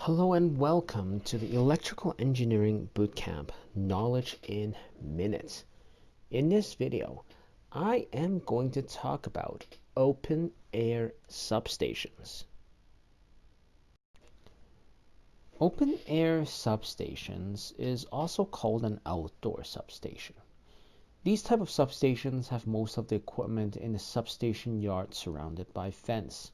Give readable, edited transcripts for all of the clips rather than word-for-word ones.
Hello and welcome to the Electrical Engineering Bootcamp Knowledge in Minutes. In this video, I am going to talk about open air substations. Open air substations is also called an outdoor substation. These type of substations have most of the equipment in the substation yard surrounded by fence.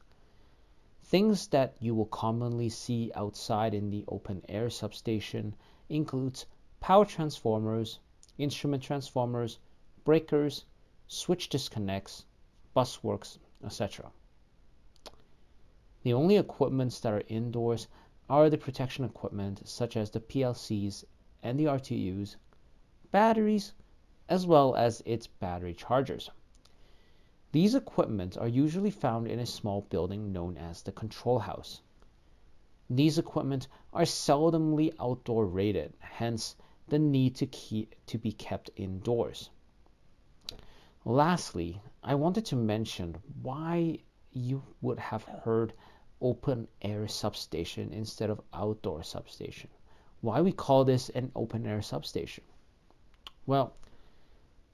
Things that you will commonly see outside in the open air substation includes power transformers, instrument transformers, breakers, switch disconnects, busworks, etc. The only equipments that are indoors are the protection equipment such as the PLCs and the RTUs, batteries, as well as its battery chargers. These equipment are usually found in a small building known as the control house. These equipment are seldomly outdoor rated, hence the need to be kept indoors. Lastly, I wanted to mention why you would have heard open air substation instead of outdoor substation. Why we call this an open air substation? Well,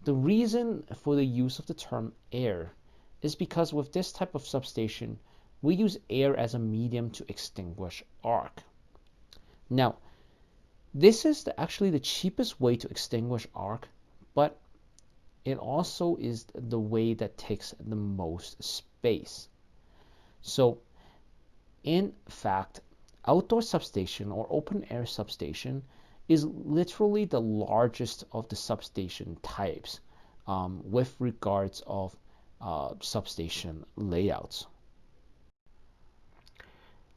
the reason for the use of the term air is because with this type of substation, we use air as a medium to extinguish arc. Now, this is actually the cheapest way to extinguish arc, but it also is the way that takes the most space. So, in fact, outdoor substation or open air substation is literally the largest of the substation types with regards of substation layouts.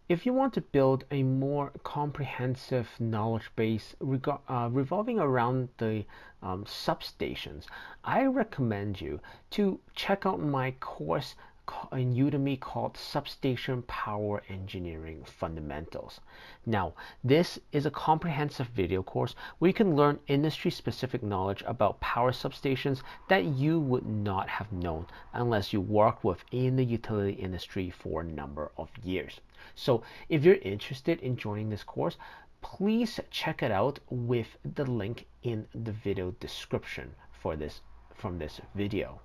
If you want to build a more comprehensive knowledge base revolving around the substations, I recommend you to check out my course in Udemy called Substation Power Engineering Fundamentals. Now, this is a comprehensive video course where you can learn industry-specific knowledge about power substations that you would not have known unless you work within the utility industry for a number of years. So if you're interested in joining this course, please check it out with the link in the video description from this video.